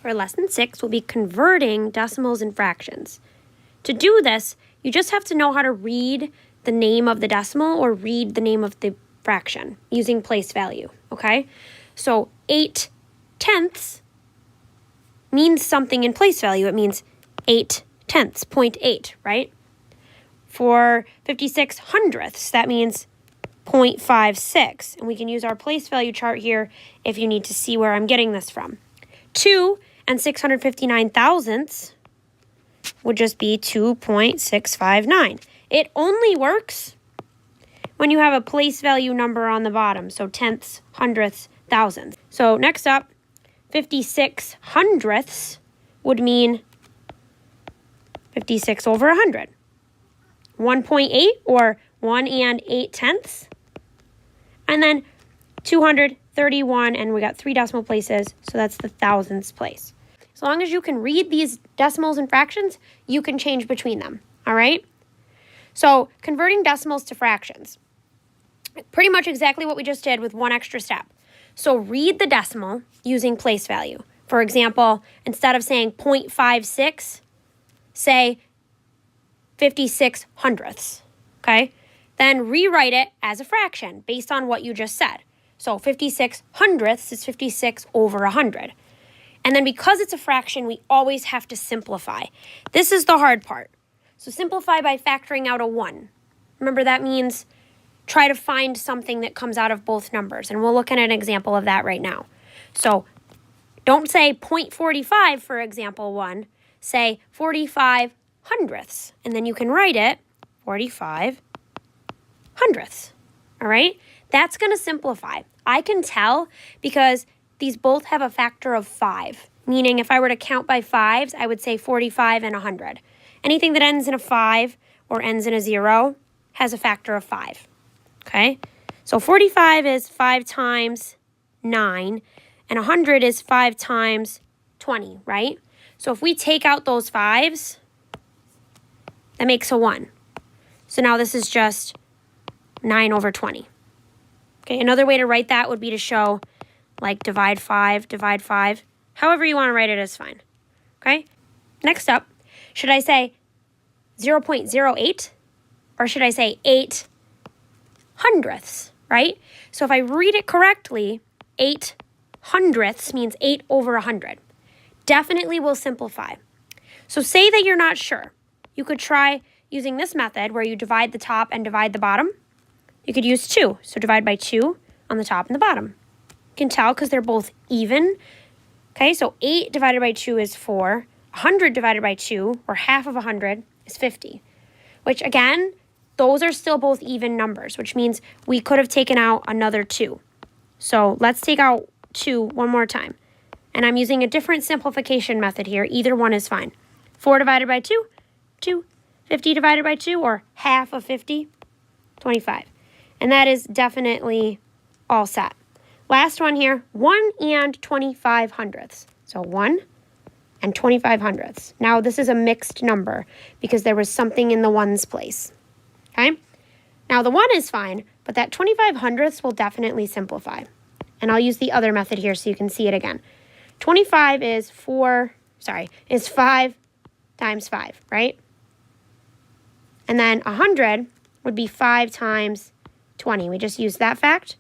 for lesson 6, we'll be converting decimals and fractions. To do this, you just have to know how to read the name of the decimal or read the name of the fraction using place value, okay? So 8/10 means something in place value. It means 8/10, 0.8, right? For 56/100ths, that means 0.56. And we can use our place value chart here if you need to see where I'm getting this from. 2 and 659,000ths would just be 2.659. It only works when you have a place value number on the bottom, so tenths, hundredths, thousandths. So next up, 56/100ths would mean 56 over 100. 1.8 or 1 and 8/10. And then 231, and we got 3 decimal places, so that's the thousandths place. As long as you can read these decimals and fractions, you can change between them, all right? So converting decimals to fractions. Pretty much exactly what we just did with one extra step. So read the decimal using place value. For example, instead of saying 0.56, say 56/100ths, okay? Then rewrite it as a fraction based on what you just said. So 56/100ths is 56 over 100. And then because it's a fraction, we always have to simplify. This is the hard part. So simplify by factoring out a 1. Remember, that means try to find something that comes out of both numbers. And we'll look at an example of that right now. So don't say 0.45 for example 1. Say 45/100ths. And then you can write it 45/100ths. All right? That's going to simplify. I can tell because these both have a factor of 5. Meaning if I were to count by 5s, I would say 45 and 100. Anything that ends in a 5 or ends in a 0 has a factor of 5. Okay? So 45 is 5 times 9, and 100 is 5 times 20, right? So if we take out those 5s, that makes a 1. So now this is just 9 over 20. Okay, another way to write that would be to show, like, divide 5. However you want to write it is fine. Okay? Next up, should I say 0.08 or should I say 8/100ths, right? So if I read it correctly, 8/100ths means 8 over 100. Definitely will simplify. So say that you're not sure. You could try using this method where you divide the top and divide the bottom. You could use 2. So divide by 2 on the top and the bottom. You can tell because they're both even. Okay, so 8 divided by 2 is 4. 100 divided by 2, or half of 100, is 50. Which, again, those are still both even numbers, which means we could have taken out another 2. So let's take out 2 one more time. And I'm using a different simplification method here. Either one is fine. 4 divided by 2, 2. 50 divided by 2, or half of 50, 25. And that is definitely all set. Last one here, 1 and 25/100ths. So 1 and 25/100ths. Now this is a mixed number because there was something in the 1's place. Okay? Now the 1 is fine, but that 25/100ths will definitely simplify. And I'll use the other method here so you can see it again. 25 is 5 times 5, right? And then 100 would be 5 times 20. We just used that fact.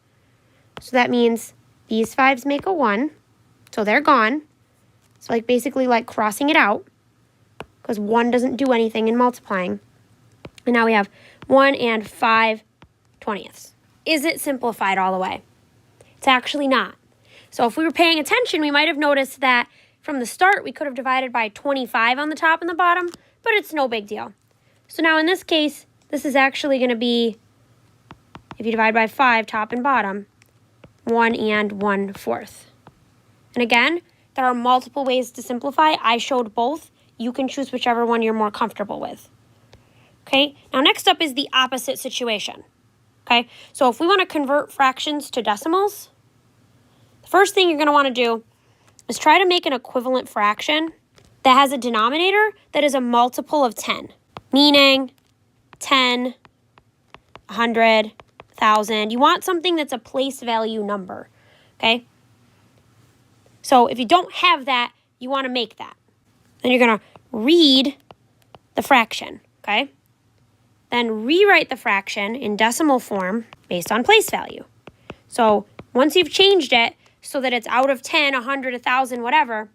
So that means these 5s make a 1. So they're gone. It's like basically like crossing it out because 1 doesn't do anything in multiplying. And now we have 1 and 5/20ths. Is it simplified all the way? It's actually not. So if we were paying attention, we might have noticed that from the start, we could have divided by 25 on the top and the bottom, but it's no big deal. So now in this case, this is actually going to be, if you divide by 5, top and bottom, 1 and 1/4. And again, there are multiple ways to simplify. I showed both. You can choose whichever one you're more comfortable with. Okay, now next up is the opposite situation. Okay, so if we want to convert fractions to decimals, the first thing you're going to want to do is try to make an equivalent fraction that has a denominator that is a multiple of 10, meaning 10, 100, 1,000. You want something that's a place value number, okay? So if you don't have that, you want to make that. Then you're going to read the fraction, okay? Then rewrite the fraction in decimal form based on place value. So once you've changed it so that it's out of 10, 100, 1,000, whatever,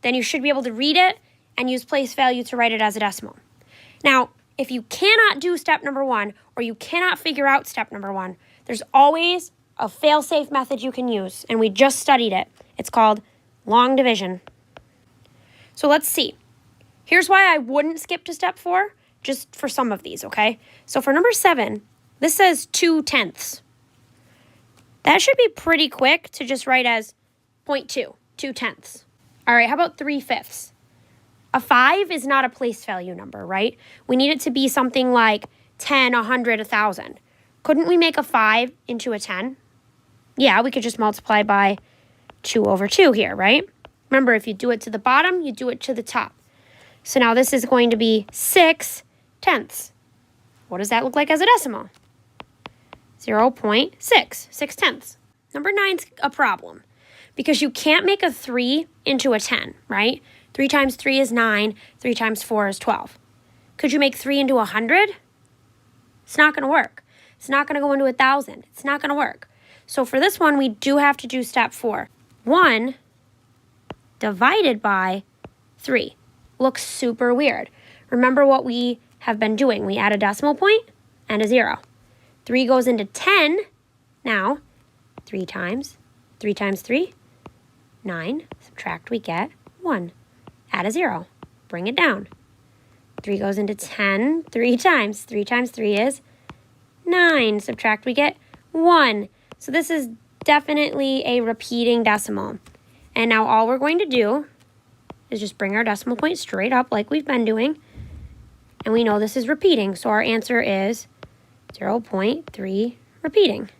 then you should be able to read it and use place value to write it as a decimal. Now, if you cannot do step number 1 or you cannot figure out step number 1, there's always a fail-safe method you can use, and we just studied it. It's called long division. So let's see. Here's why I wouldn't skip to step 4, just for some of these, okay? So for number 7, this says 2/10. That should be pretty quick to just write as 0.2, 2/10. All right, how about 3/5? A 5 is not a place value number, right? We need it to be something like 10, 100, 1,000. Couldn't we make a 5 into a 10? Yeah, we could just multiply by 2/2 here, right? Remember, if you do it to the bottom, you do it to the top. So now this is going to be 6/10. What does that look like as a decimal? 0.6, 6/10. Number 9's a problem because you can't make a 3 into a 10, right? 3 times 3 is 9, 3 times 4 is 12. Could you make 3 into 100? It's not going to work. It's not going to go into 1,000. It's not going to work. So for this one, we do have to do step 4. 1 divided by 3. Looks super weird. Remember what we have been doing. We add a decimal point and a 0. 3 goes into 10. Now, 3 times 3, 9. Subtract, we get 1. Add a 0. Bring it down. 3 goes into 10 3 times. 3 times 3 is 9. Subtract, we get 1. So this is definitely a repeating decimal. And now all we're going to do is just bring our decimal point straight up like we've been doing. And we know this is repeating. So our answer is 0.3 repeating.